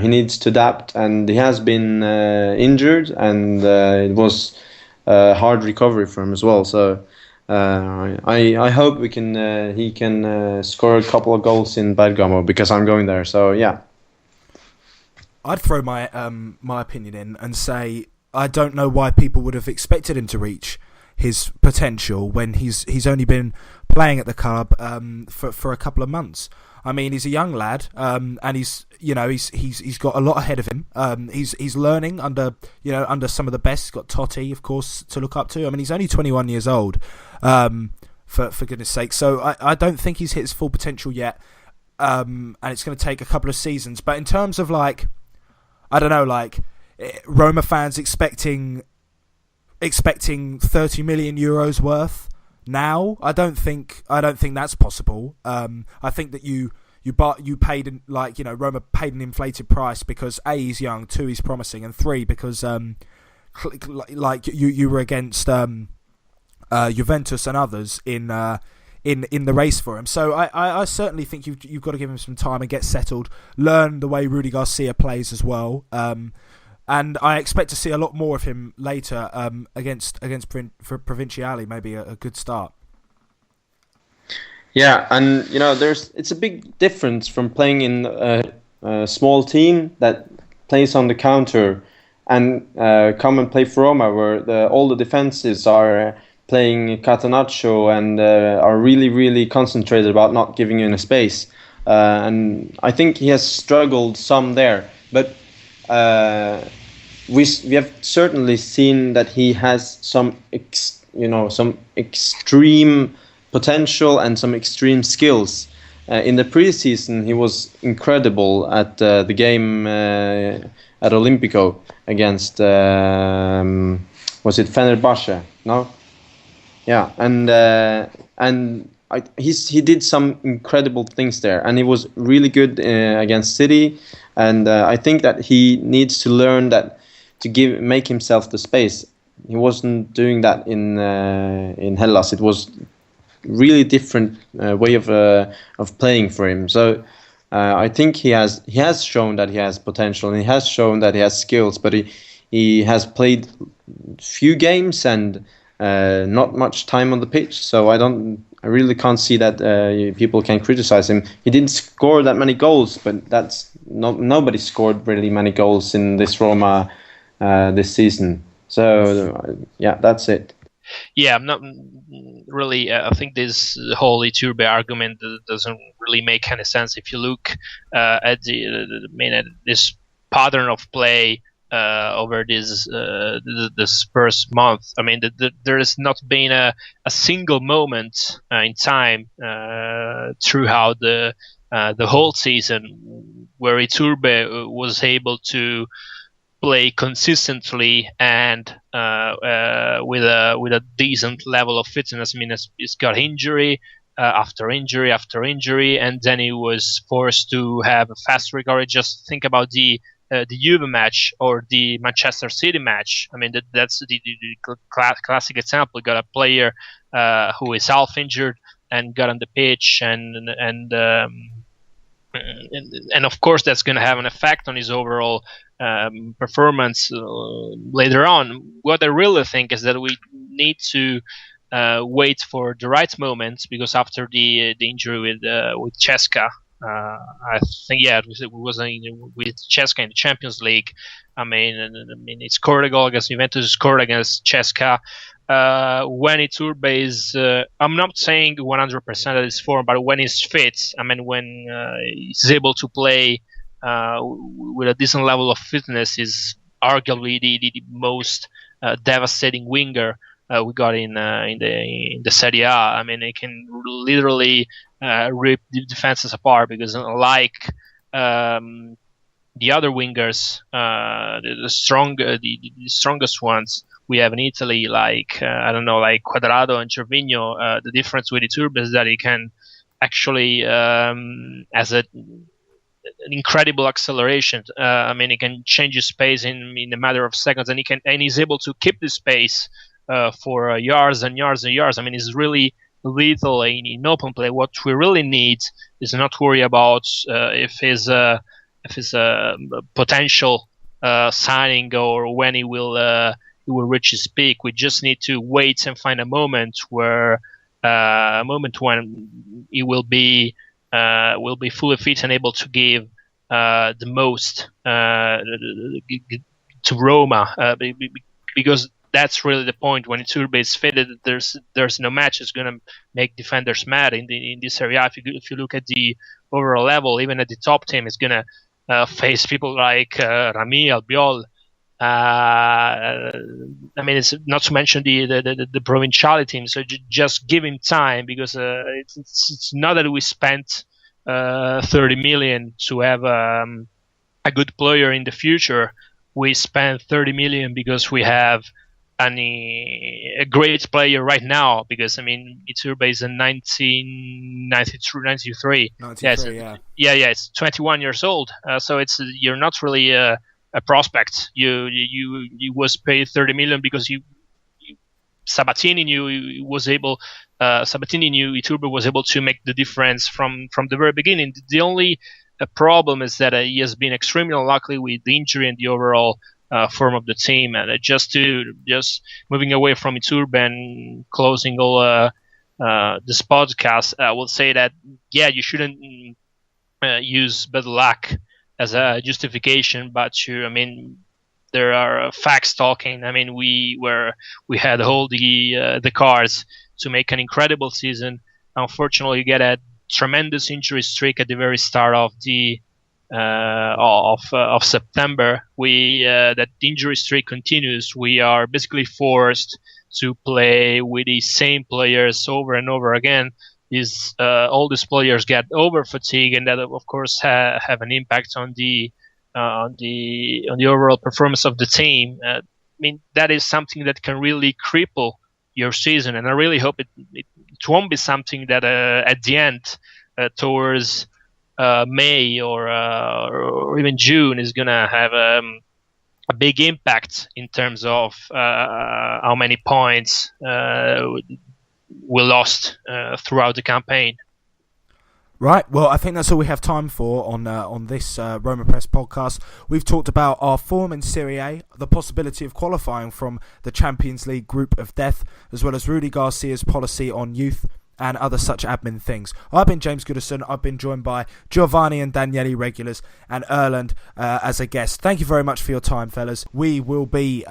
Speaker 3: he needs to adapt, and he has been injured, and it was a hard recovery for him as well. So I hope he can score a couple of goals in Bergamo because I'm going there. So yeah.
Speaker 2: I'd throw my my opinion in and say I don't know why people would have expected him to reach his potential when he's only been playing at the club for a couple of months. I mean, he's a young lad, and he's got a lot ahead of him. He's learning under some of the best. He's got Totti, of course, to look up to. I mean, he's only 21 years old, for goodness sake. So I don't think he's hit his full potential yet, and it's going to take a couple of seasons. But in terms of I don't know, Roma fans expecting 30 million euros worth now, I don't think that's possible. I think that you paid Roma paid an inflated price because A, he's young, 2, he's promising, and 3, because you were against Juventus and others in the race for him. So I certainly think you've got to give him some time and get settled, learn the way Rudi Garcia plays as well. And I expect to see a lot more of him later against Provinciali, maybe a good start.
Speaker 3: Yeah, and it's a big difference from playing in a small team that plays on the counter and come and play for Roma, where all the defenses are playing catenaccio and are really, really concentrated about not giving you any space. And I think he has struggled some there, but we have certainly seen that he has some extreme potential and some extreme skills. In the preseason, he was incredible at the game at Olimpico against was it Fenerbahce? No, yeah, and he did some incredible things there, and he was really good against City. And I think that he needs to learn that to make himself the space. He wasn't doing that in Hellas. It was really different way of playing for him. So I think he has shown that he has potential, and he has shown that he has skills. But he has played few games and not much time on the pitch. So I really can't see that people can criticize him. He didn't score that many goals, but nobody scored really many goals in this Roma this season. So yeah, that's it.
Speaker 4: Yeah, I'm not really. I think this whole Iturbe argument doesn't really make any sense if you look at this pattern of play over this first month. I mean, there has not been a single moment in time throughout the whole season where Iturbe was able to play consistently and with a decent level of fitness. I mean, he's got injury after injury after injury, and then he was forced to have a fast recovery. Just think about the Juve match or the Manchester City match. I mean, that's the classic example. Got a player who is half injured and got on the pitch, and of course that's going to have an effect on his overall performance later on. What I really think is that we need to wait for the right moment, because after the injury with Cesca, I think it was with Cesca in the Champions League. I mean, he scored a goal against Juventus, scored against Cesca. When Iturbe is, I'm not saying 100% of his form, but when he's fit, I mean, when he's able to play with a decent level of fitness, is arguably the most devastating winger we got in the Serie A. I mean, he can literally rip the defenses apart, because unlike the other wingers, the strongest ones we have in Italy, like Quadrado and Gervinho, the difference with Iturbe is that he can actually has an incredible acceleration. I mean, he can change his pace in a matter of seconds, and he's able to keep the space for yards and yards and yards. I mean, he's really lethal in open play. What we really need is not worry about if his potential signing, or when he will he will reach his peak. We just need to wait and find a moment when he will be fully fit and able to give the most to Roma, because that's really the point. When Iturbe is fitted, there's no match that's going to make defenders mad in this area. If you look at the overall level, even at the top team, is going to face people like Rami, Albiol. I mean, it's not to mention the Provinciale team. So just give him time, because it's not that we spent 30 million to have a good player in the future. We spent 30 million because we have a great player right now. Because I mean, Iturbe is in 1993. Yeah, it's 21 years old. So you're not really a prospect. You was paid 30 million because Sabatini knew Iturbe was able to make the difference from the very beginning. The only problem is that he has been extremely unlucky with the injury and the overall form of the team. And just moving away from Iturbe and closing all this podcast, I will say that you shouldn't use bad luck as a justification, but there are facts talking. I mean, we had all the cards to make an incredible season. Unfortunately, you get a tremendous injury streak at the very start of the of September. That injury streak continues. We are basically forced to play with the same players over and over again. All these players get over fatigue, and that of course have an impact on the overall performance of the team. I mean, that is something that can really cripple your season, and I really hope it won't be something that at the end, towards May or even June, is gonna have a big impact in terms of how many points we lost throughout the campaign.
Speaker 2: Right, well, I think that's all we have time for on this Roma Press podcast. We've talked about our form in Serie A, the possibility of qualifying from the Champions League group of death, as well as Rudi Garcia's policy on youth and other such admin things. I've been James Goodison. I've been joined by Giovanni and Daniele regulars and Erlend as a guest. Thank you very much for your time, fellas. We will be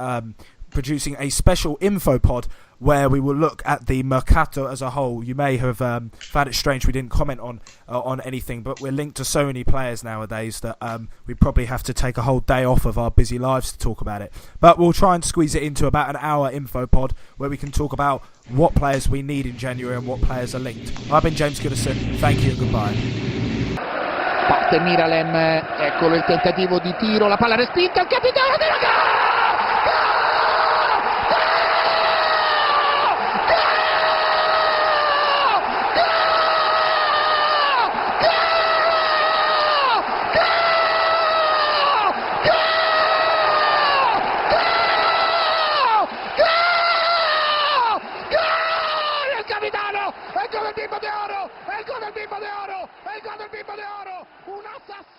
Speaker 2: producing a special info pod where we will look at the mercato as a whole. You may have found it strange we didn't comment on anything, but we're linked to so many players nowadays that we probably have to take a whole day off of our busy lives to talk about it. But we'll try and squeeze it into about an hour info pod where we can talk about what players we need in January and what players are linked. I've been James Goodison. Thank you and goodbye.
Speaker 1: Parte Miralem, eccolo il tentativo di tiro, la palla respinta, il capitano della gara! El gol del Bimbo de Oro, el gol del Bimbo de Oro, el gol del Bimbo de Oro, un assassino.